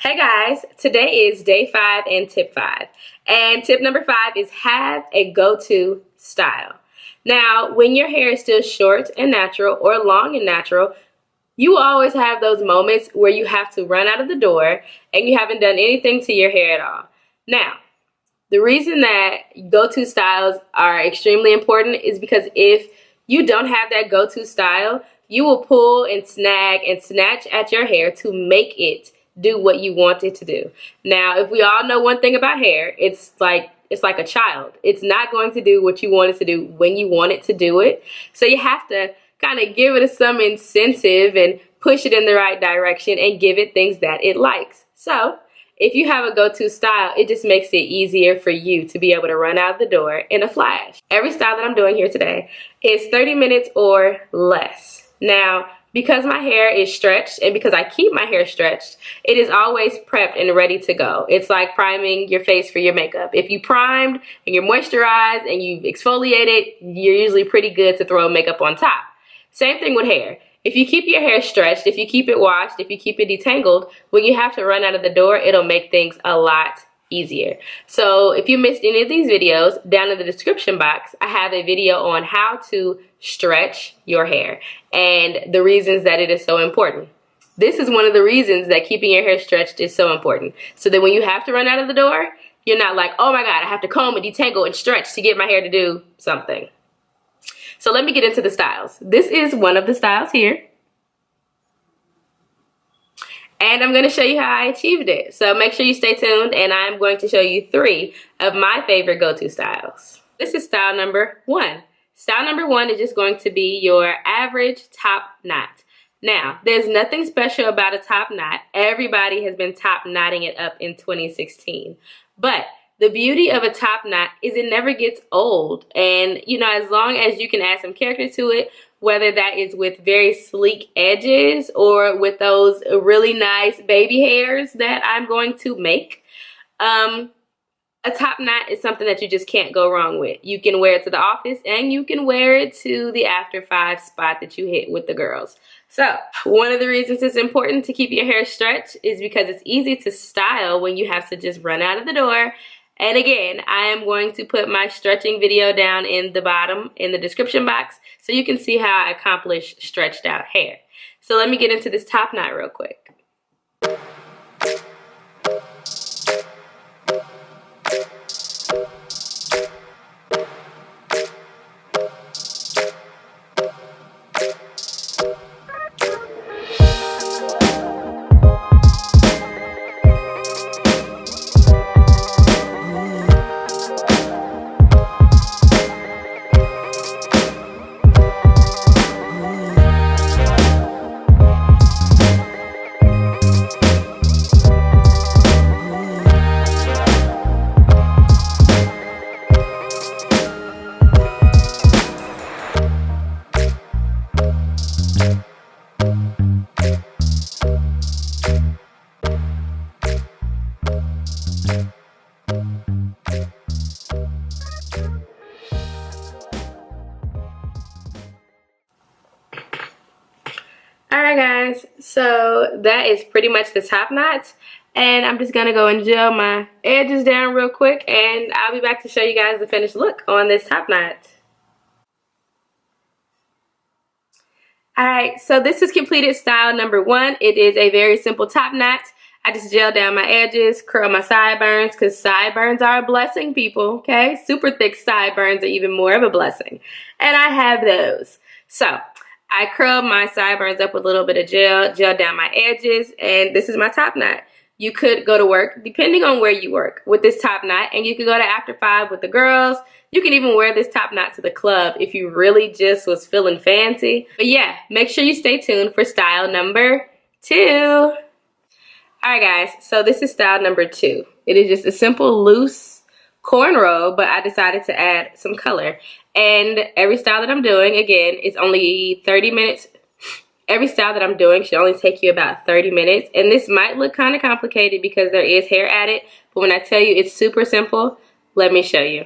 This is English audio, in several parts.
Hey guys, today is day 5 and tip 5. And tip number 5 is have a go-to style. Now, when your hair is still short and natural or long and natural, you will always have those moments where you have to run out of the door and you haven't done anything to your hair at all. Now, the reason that go-to styles are extremely important is because if you don't have that go-to style, you will pull and snag and snatch at your hair to make it do what you want it to do. Now, if we all know one thing about hair, it's like a child. It's not going to do what you want it to do when you want it to do it. So you have to kind of give it some incentive and push it in the right direction and give it things that it likes. So if you have a go-to style, it just makes it easier for you to be able to run out the door in a flash. Every style that I'm doing here today is 30 minutes or less. Now, because my hair is stretched and because I keep my hair stretched, it is always prepped and ready to go. It's like priming your face for your makeup. If you primed and you're moisturized and you've exfoliated, you're usually pretty good to throw makeup on top. Same thing with hair. If you keep your hair stretched, if you keep it washed, if you keep it detangled, when you have to run out of the door, it'll make things a lot easier. So if you missed any of these videos, down in the description box, I have a video on how to stretch your hair and the reasons that it is so important. This is one of the reasons that keeping your hair stretched is so important. So that when you have to run out of the door, you're not like, oh my God, I have to comb and detangle and stretch to get my hair to do something. So let me get into the styles. This is one of the styles here. And I'm going to show you how I achieved it. So make sure you stay tuned, and I'm going to show you 3 of my favorite go-to styles. This is style number 1. Style number 1 is just going to be your average top knot. Now, there's nothing special about a top knot. Everybody has been top knotting it up in 2016. But the beauty of a top knot is it never gets old. And, you know, as long as you can add some character to it, whether that is with very sleek edges or with those really nice baby hairs that I'm going to make, a top knot is something that you just can't go wrong with. You can wear it to the office and you can wear it to the after 5 spot that you hit with the girls. So one of the reasons it's important to keep your hair stretched is because it's easy to style when you have to just run out of the door. And again, I am going to put my stretching video down in the bottom in the description box so you can see how I accomplish stretched out hair. So let me get into this top knot real quick. Alright guys, so that is pretty much the top knot, and I'm just going to go and gel my edges down real quick, and I'll be back to show you guys the finished look on this top knot. Alright, so this is completed style number 1. It is a very simple top knot. I just gel down my edges, curl my sideburns, because sideburns are a blessing, people, okay? Super thick sideburns are even more of a blessing, and I have those. So I curled my sideburns up with a little bit of gel down my edges, and this is my top knot. You could go to work, depending on where you work, with this top knot, and you could go to after 5 with the girls. You can even wear this top knot to the club if you really just was feeling fancy. But yeah, make sure you stay tuned for style number 2. Alright guys, so this is style number 2. It is just a simple loose cornrow, but I decided to add some color. And every style that I'm doing, again, is only 30 minutes. Every style that I'm doing should only take you about 30 minutes. And this might look kind of complicated because there is hair added. But when I tell you it's super simple, let me show you.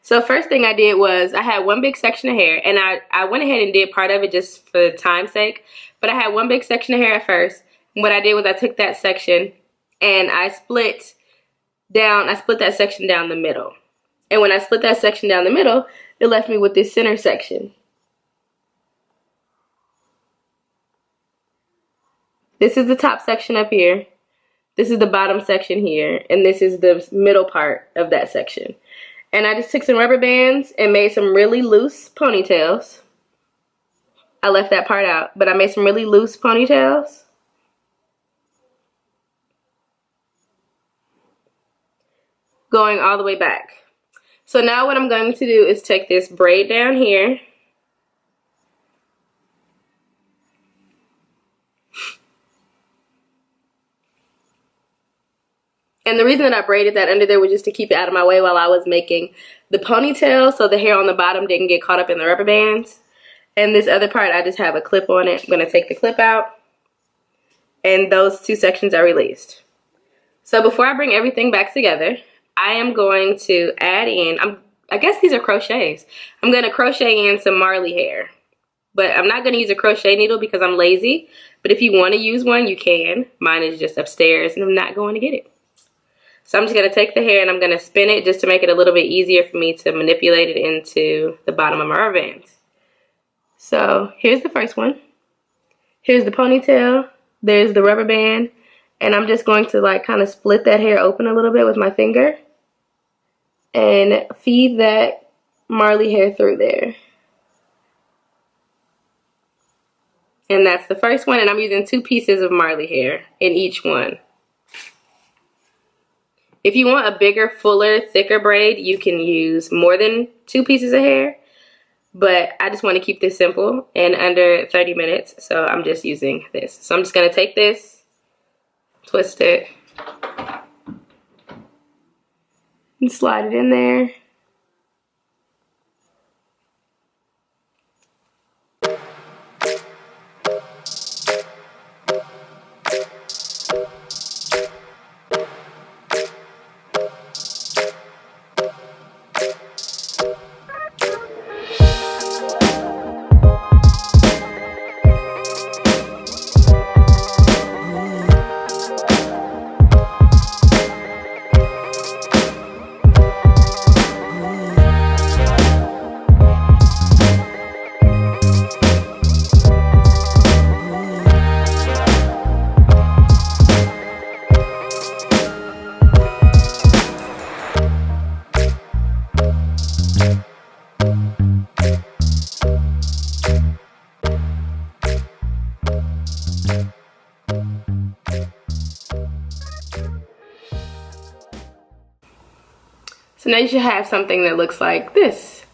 So first thing I did was I had one big section of hair, and I went ahead and did part of it just for time's sake. But I had one big section of hair at first, what I did was I took that section and I split that section down the middle. And when I split that section down the middle, it left me with this center section. This is the top section up here. This is the bottom section here. And this is the middle part of that section. And I just took some rubber bands and made some really loose ponytails. I left that part out, but I made some really loose ponytails. Going all the way back. So now what I'm going to do is take this braid down here. And the reason that I braided that under there was just to keep it out of my way while I was making the ponytail, so the hair on the bottom didn't get caught up in the rubber bands. And this other part, I just have a clip on it. I'm going to take the clip out. And those two sections are released. So before I bring everything back together, I am going to add in, I guess these are crochets. I'm going to crochet in some Marley hair. But I'm not going to use a crochet needle because I'm lazy. But if you want to use one, you can. Mine is just upstairs and I'm not going to get it. So I'm just going to take the hair and I'm going to spin it just to make it a little bit easier for me to manipulate it into the bottom of my rubber bands. So here's the first one. Here's the ponytail. There's the rubber band. And I'm just going to like kind of split that hair open a little bit with my finger. And feed that Marley hair through there. And that's the first one. And I'm using 2 pieces of Marley hair in each one. If you want a bigger, fuller, thicker braid, you can use more than 2 pieces of hair. But I just want to keep this simple and under 30 minutes. So I'm just using this. So I'm just going to take this, twist it, and slide it in there. So now you should have something that looks like this.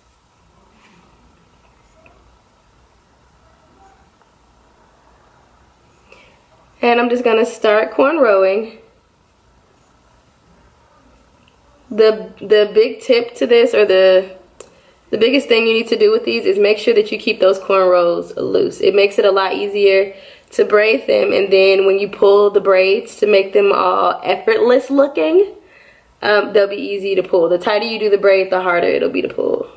And I'm just gonna start cornrowing. The big tip to this, or the biggest thing you need to do with these, is make sure that you keep those cornrows loose. It makes it a lot easier to braid them, and then when you pull the braids to make them all effortless looking, they'll be easy to pull. The tighter you do the braid, the harder it'll be to pull.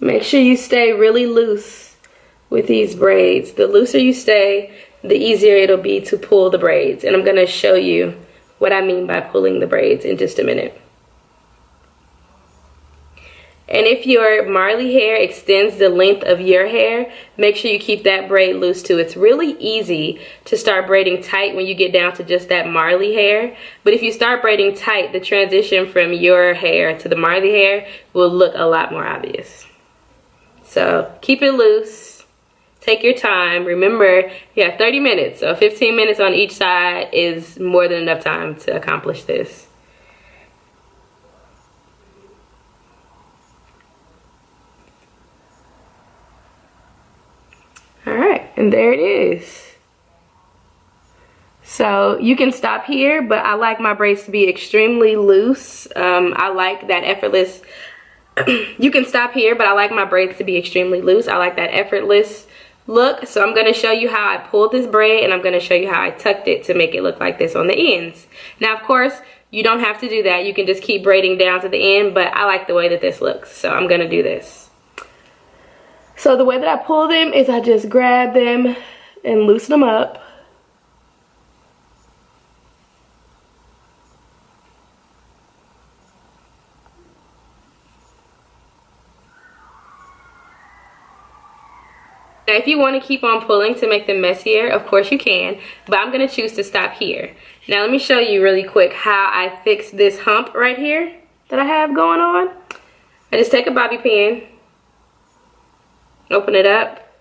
Make sure you stay really loose with these braids. The looser you stay, the easier it'll be to pull the braids. And I'm going to show you what I mean by pulling the braids in just a minute. And if your Marley hair extends the length of your hair, make sure you keep that braid loose too. It's really easy to start braiding tight when you get down to just that Marley hair. But if you start braiding tight, the transition from your hair to the Marley hair will look a lot more obvious. So keep it loose, take your time. Remember, you have 30 minutes, so 15 minutes on each side is more than enough time to accomplish this. All right, and there it is. So you can stop here, but I like my braids to be extremely loose. I like that effortless. You can stop here, but I like my braids to be extremely loose. I like that effortless look. So I'm going to show you how I pulled this braid, and I'm going to show you how I tucked it to make it look like this on the ends. Now, of course, you don't have to do that. You can just keep braiding down to the end, but I like the way that this looks, so I'm going to do this. So the way that I pull them is I just grab them and loosen them up. Now, if you want to keep on pulling to make them messier, of course you can, but I'm going to choose to stop here. Now, let me show you really quick how I fix this hump right here that I have going on. I just take a bobby pin, open it up,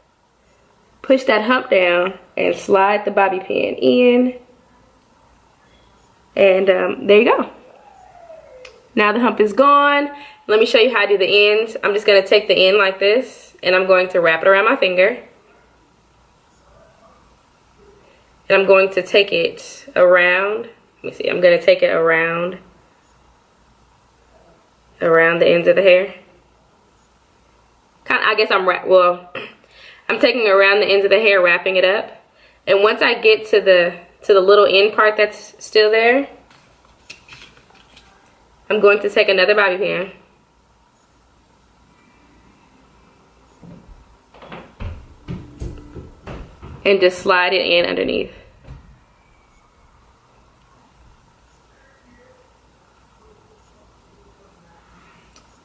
push that hump down, and slide the bobby pin in. And there you go. Now the hump is gone. Let me show you how I do the ends. I'm just going to take the end like this, and I'm going to wrap it around my finger. And I'm going to take it around. Let me see. I'm going to take it around the ends of the hair. I guess I'm taking it around the ends of the hair, wrapping it up. And once I get to the little end part that's still there, I'm going to take another bobby pin. And just slide it in underneath.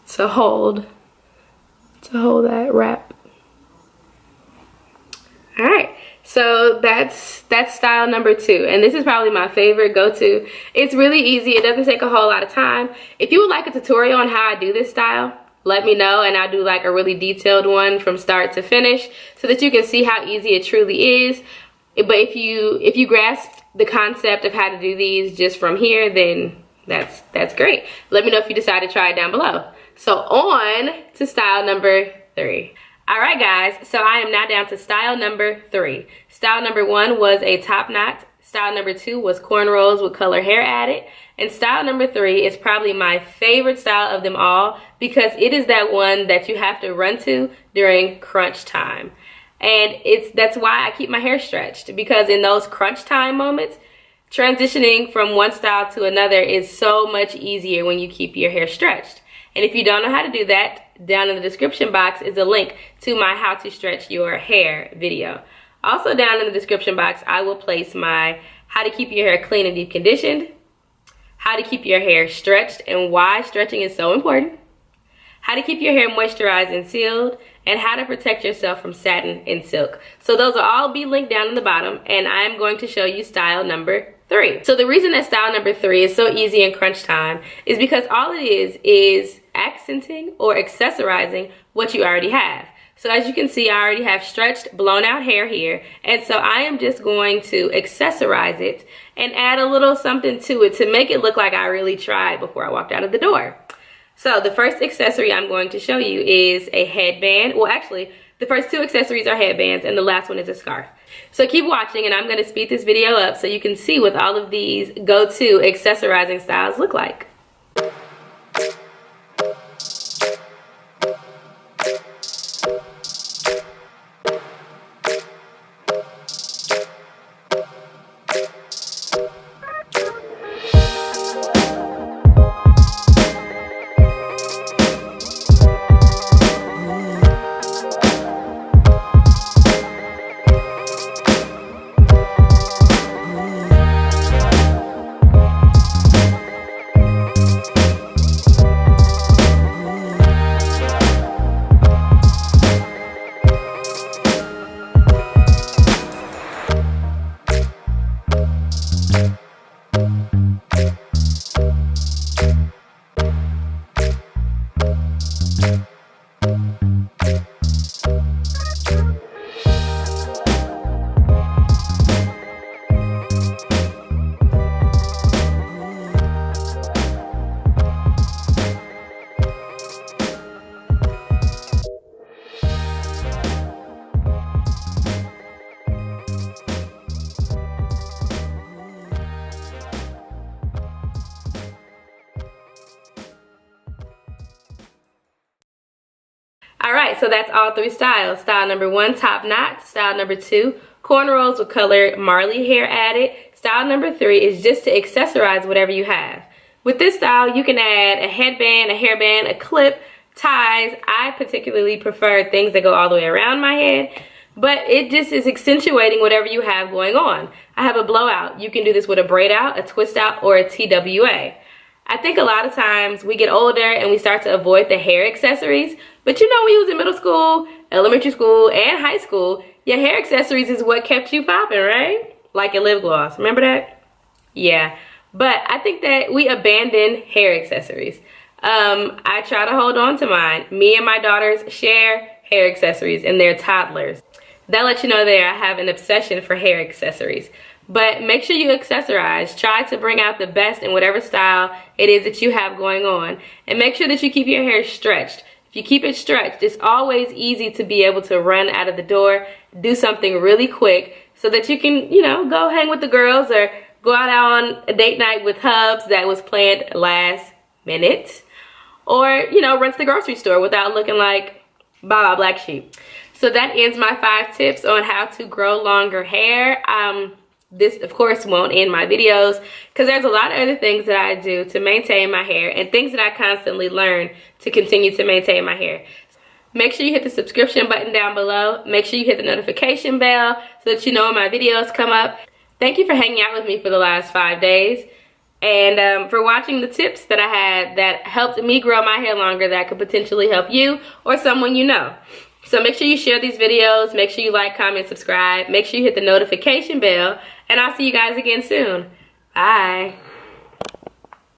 To hold that wrap. All right, so that's style number 2, and this is probably my favorite go-to. It's really easy. It doesn't take a whole lot of time. If you would like a tutorial on how I do this style, let me know, and I'll do like a really detailed one from start to finish so that you can see how easy it truly is. But if you grasp the concept of how to do these just from here, then that's great. Let me know if you decide to try it down below. So on to style number 3. All right, guys, so I am now down to style number 3. Style number 1 was a top knot. Style number 2 was cornrows with color hair added. And style number 3 is probably my favorite style of them all because it is that one that you have to run to during crunch time. And that's why I keep my hair stretched, because in those crunch time moments, transitioning from one style to another is so much easier when you keep your hair stretched. And if you don't know how to do that, down in the description box is a link to my how to stretch your hair video. Also down in the description box, I will place my how to keep your hair clean and deep conditioned, how to keep your hair stretched and why stretching is so important, how to keep your hair moisturized and sealed, and how to protect yourself from satin and silk. So those will all be linked down in the bottom, and I'm going to show you style number 3. So the reason that style number 3 is so easy in crunch time is because all it is accenting or accessorizing what you already have. So as you can see, I already have stretched, blown out hair here, and so I am just going to accessorize it and add a little something to it to make it look like I really tried before I walked out of the door. So the first accessory I'm going to show you is a headband. Well, actually, the first 2 accessories are headbands, and the last one is a scarf. So keep watching, and I'm going to speed this video up so you can see what all of these go-to accessorizing styles look like. Alright, so that's all 3 styles. Style number 1, top knot. Style number 2, cornrows with colored Marley hair added. Style number 3 is just to accessorize whatever you have. With this style, you can add a headband, a hairband, a clip, ties. I particularly prefer things that go all the way around my head, but it just is accentuating whatever you have going on. I have a blowout. You can do this with a braid out, a twist out, or a TWA. I think a lot of times we get older and we start to avoid the hair accessories, but you know, when you was in middle school, elementary school, and high school, your hair accessories is what kept you popping, right? Like a lip gloss, remember that? Yeah, but I think that we abandon hair accessories. I try to hold on to mine. Me and my daughters share hair accessories and they're toddlers. That lets you know there I have an obsession for hair accessories. But make sure you accessorize. Try to bring out the best in whatever style it is that you have going on. And make sure that you keep your hair stretched. If you keep it stretched, it's always easy to be able to run out of the door, do something really quick so that you can, you know, go hang with the girls or go out on a date night with hubs that was planned last minute. Or, you know, run to the grocery store without looking like Baba Black Sheep. So that ends my 5 tips on how to grow longer hair. This, of course, won't end my videos because there's a lot of other things that I do to maintain my hair and things that I constantly learn to continue to maintain my hair. Make sure you hit the subscription button down below. Make sure you hit the notification bell so that you know when my videos come up. Thank you for hanging out with me for the last 5 days. And for watching the tips that I had that helped me grow my hair longer that could potentially help you or someone you know. So make sure you share these videos, make sure you like, comment, subscribe, make sure you hit the notification bell, and I'll see you guys again soon. Bye.